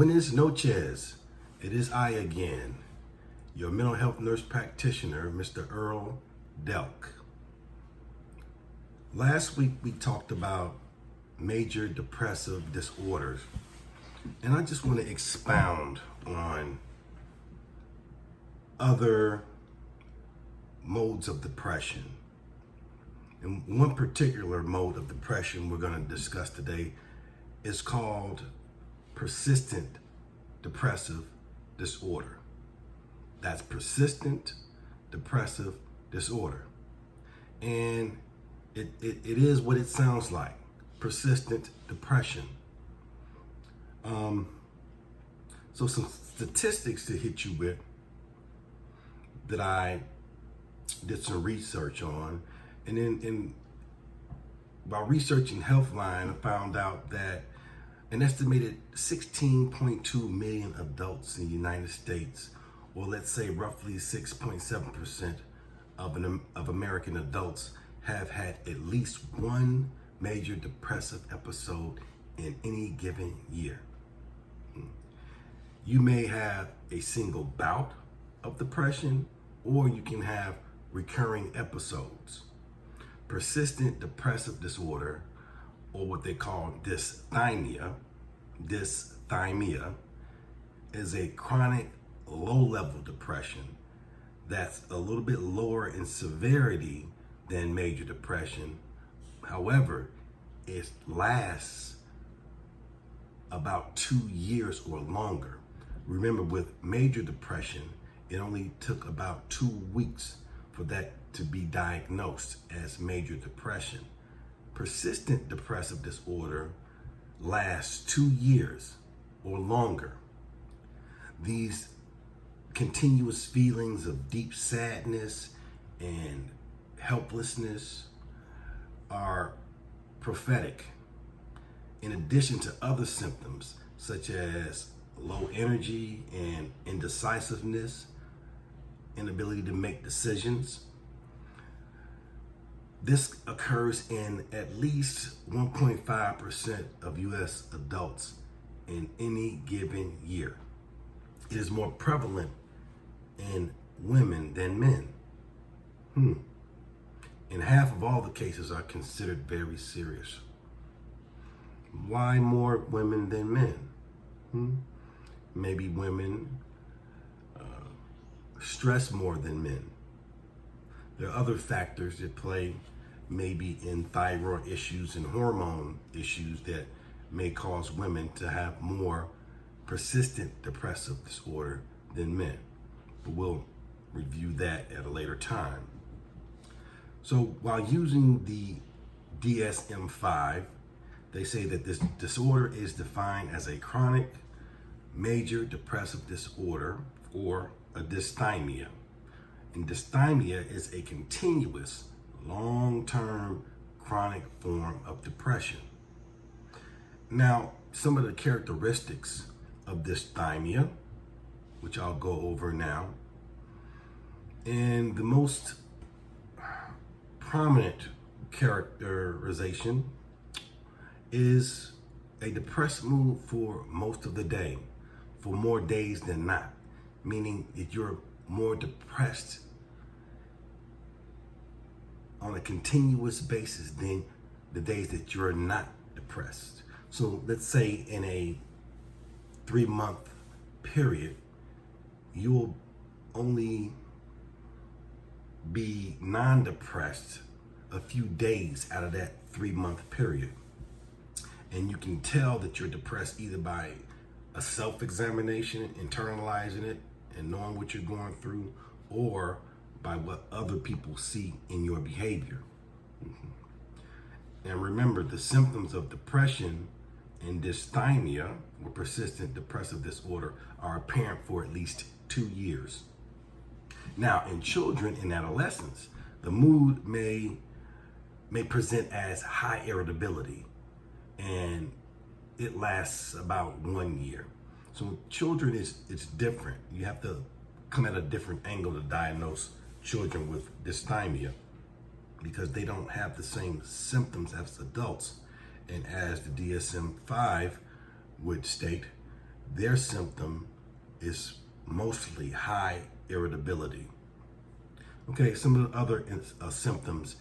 Buenas noches. It is I again, your mental health nurse practitioner, Mr. Earl Delk. Last week we talked about major depressive disorders, and I just want to expound on other modes of depression. And one particular mode of depression we're going to discuss today is called persistent depressive disorder. That's persistent depressive disorder. And it is what it sounds like, persistent depression. So some statistics to hit you with that I did some research on. And then while researching Healthline, I found out that an estimated 16.2 million adults in the United States, or let's say roughly 6.7% of American adults, have had at least one major depressive episode in any given year. You may have a single bout of depression, or you can have recurring episodes. Persistent depressive disorder, or what they call dysthymia, is a chronic low-level depression that's a little bit lower in severity than major depression. However, it lasts about 2 years or longer. Remember, with major depression, it only took about 2 weeks for that to be diagnosed as major depression. Persistent depressive disorder lasts 2 years or longer. These continuous feelings of deep sadness and helplessness are prophetic, in addition to other symptoms such as low energy and indecisiveness, inability to make decisions. This occurs in at least 1.5% of U.S. adults in any given year. It is more prevalent in women than men. And half of all the cases are considered very serious. Why more women than men? Maybe women stress more than men. There are other factors at play, maybe in thyroid issues and hormone issues, that may cause women to have more persistent depressive disorder than men. But we'll review that at a later time. So while using the DSM-5, they say that this disorder is defined as a chronic major depressive disorder, or a dysthymia. And dysthymia is a continuous, long-term, chronic form of depression. Now, some of the characteristics of dysthymia, which I'll go over now, and the most prominent characterization is a depressed mood for most of the day, for more days than not, meaning that you're more depressed on a continuous basis than the days that you're not depressed. So let's say in a 3-month period, you'll only be non-depressed a few days out of that 3-month period. And you can tell that you're depressed either by a self-examination, internalizing it, and knowing what you're going through, or by what other people see in your behavior. And remember, the symptoms of depression and dysthymia, or persistent depressive disorder, are apparent for at least 2 years. Now, in children and adolescents, the mood may present as high irritability, and it lasts about 1 year. So children, it's different. You have to come at a different angle to diagnose children with dysthymia, because they don't have the same symptoms as adults. And as the DSM-5 would state, their symptom is mostly high irritability. Okay, some of the other symptoms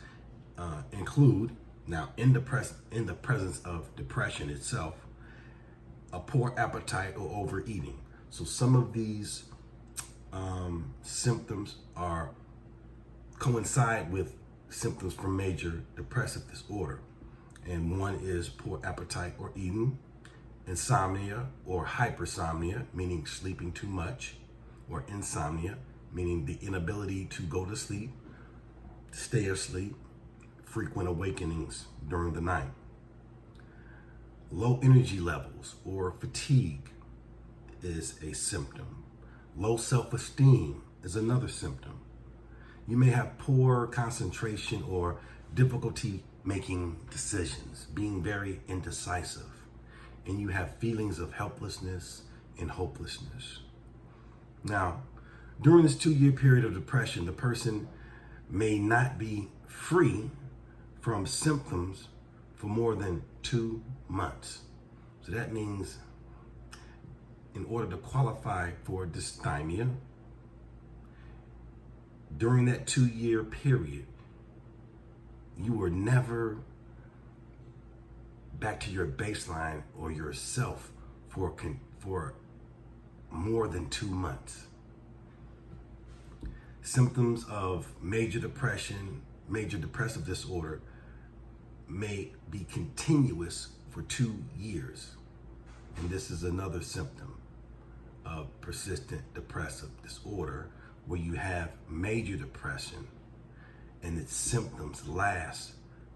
include, now in the presence of depression itself, a poor appetite or overeating. So some of these symptoms coincide with symptoms from major depressive disorder. And one is poor appetite or eating, insomnia or hypersomnia, meaning sleeping too much, or insomnia, meaning the inability to go to sleep, stay asleep, frequent awakenings during the night. Low energy levels or fatigue is a symptom. Low self-esteem is another symptom. You may have poor concentration or difficulty making decisions, being very indecisive, and you have feelings of helplessness and hopelessness. Now, during this 2-year period of depression, the person may not be free from symptoms for more than 2 months. So that means in order to qualify for dysthymia, during that 2-year period, you were never back to your baseline or yourself for more than 2 months. Symptoms of major depression, major depressive disorder may be continuous for 2 years. And this is another symptom of persistent depressive disorder, where you have major depression and its symptoms last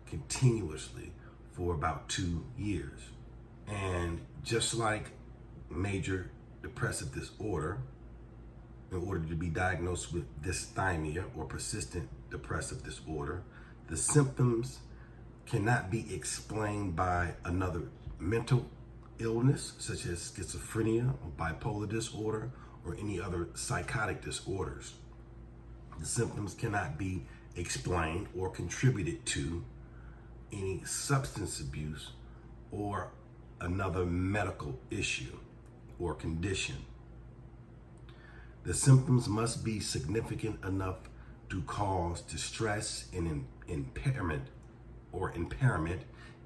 continuously for about 2 years. And just like major depressive disorder, in order to be diagnosed with dysthymia or persistent depressive disorder, the symptoms cannot be explained by another mental illness such as schizophrenia or bipolar disorder or any other psychotic disorders. The symptoms cannot be explained or contributed to any substance abuse or another medical issue or condition. The symptoms must be significant enough to cause distress and impairment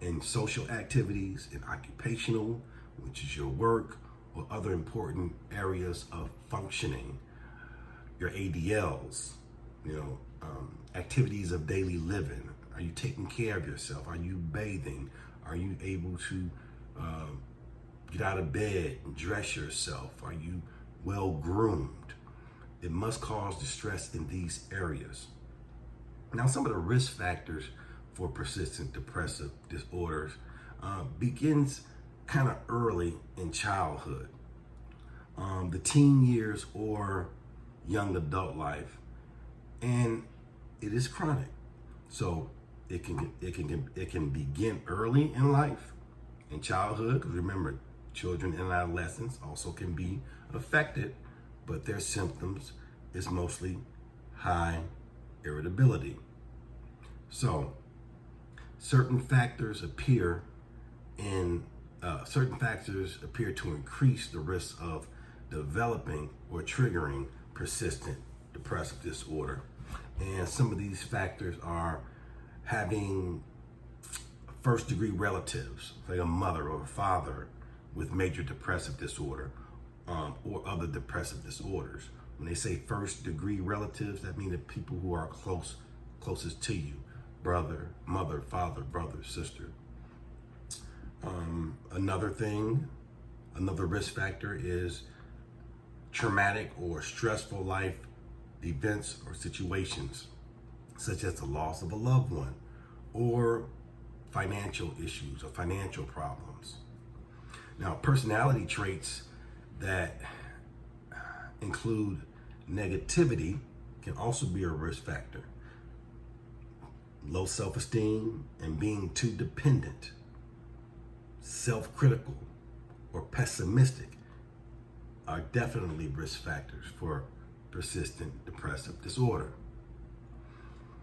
in social activities, in occupational, which is your work, or other important areas of functioning, your ADLs, activities of daily living. Are you taking care of yourself? Are you bathing? Are you able to get out of bed and dress yourself? Are you well groomed? It must cause distress in these areas. Now, some of the risk factors for persistent depressive disorders begins kind of early in childhood, the teen years or young adult life, and it is chronic. So it can begin early in life, in childhood, because remember, children and adolescents also can be affected, but their symptoms is mostly high irritability. So certain factors appear to increase the risk of developing or triggering persistent depressive disorder. And some of these factors are having first-degree relatives, like a mother or a father with major depressive disorder or other depressive disorders. When they say first-degree relatives, that means the people who are closest to you, brother, mother, father, brother, sister. Another risk factor is traumatic or stressful life events or situations, such as the loss of a loved one or financial issues or financial problems. Now, personality traits that include negativity can also be a risk factor. Low self-esteem and being too dependent, self-critical, or pessimistic are definitely risk factors for persistent depressive disorder.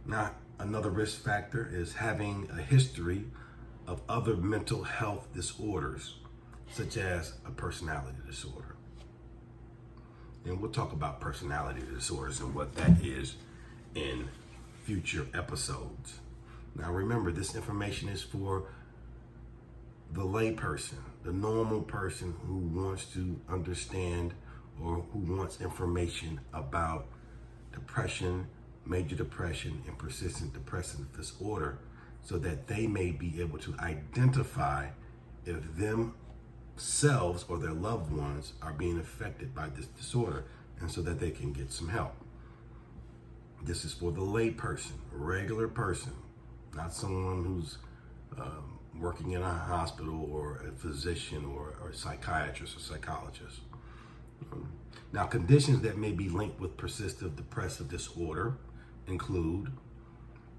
Now, another risk factor is having a history of other mental health disorders, such as a personality disorder. And we'll talk about personality disorders and what that is in future episodes. Now remember, this information is for the lay person, the normal person who wants to understand or who wants information about depression, major depression, and persistent depressive disorder, so that they may be able to identify if themselves or their loved ones are being affected by this disorder, and so that they can get some help. This is for the lay person, a regular person, not someone who's working in a hospital or a physician or a psychiatrist or psychologist. Now, conditions that may be linked with persistent depressive disorder include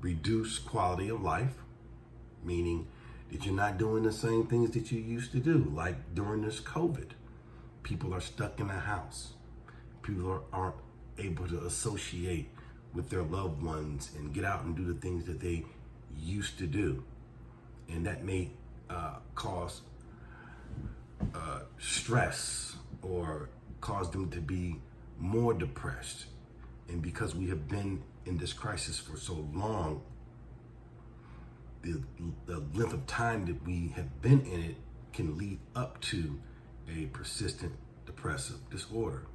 reduced quality of life, meaning that you're not doing the same things that you used to do, like during this COVID. People are stuck in a house. People aren't able to associate with their loved ones and get out and do the things that they used to do. And that may cause stress or cause them to be more depressed. And because we have been in this crisis for so long, the length of time that we have been in it can lead up to a persistent depressive disorder.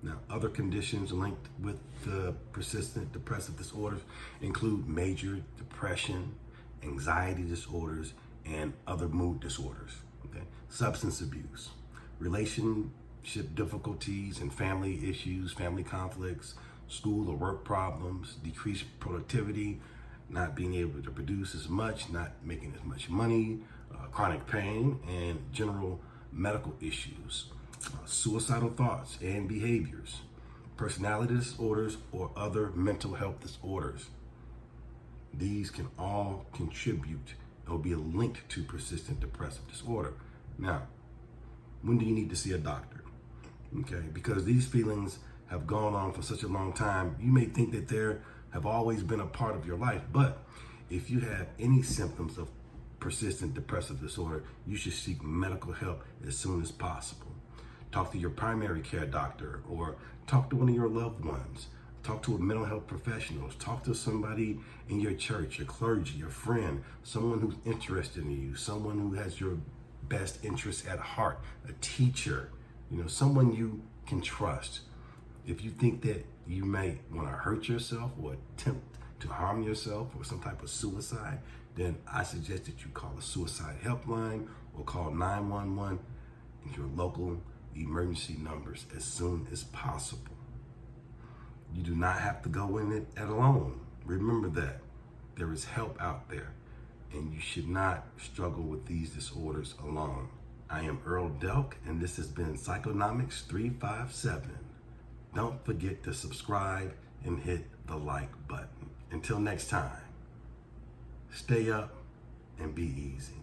Now, other conditions linked with the persistent depressive disorders include major depression, anxiety disorders, and other mood disorders. Okay? Substance abuse, relationship difficulties and family issues, family conflicts, school or work problems, decreased productivity, not being able to produce as much, not making as much money, chronic pain, and general medical issues, suicidal thoughts and behaviors, personality disorders, or other mental health disorders. These can all contribute or be linked to persistent depressive disorder. Now, when do you need to see a doctor? Okay, because these feelings have gone on for such a long time, you may think that they have always been a part of your life, but if you have any symptoms of persistent depressive disorder, you should seek medical help as soon as possible. Talk to your primary care doctor or talk to one of your loved ones. Talk to a mental health professional. Talk to somebody in your church, your clergy, your friend, someone who's interested in you, someone who has your best interests at heart, a teacher, someone you can trust. If you think that you may want to hurt yourself or attempt to harm yourself or some type of suicide, then I suggest that you call a suicide helpline or call 911 and your local emergency numbers as soon as possible. You do not have to go in it alone. Remember that. There is help out there, and you should not struggle with these disorders alone. I am Earl Delk, and this has been Psychonomics 357. Don't forget to subscribe and hit the like button. Until next time, stay up and be easy.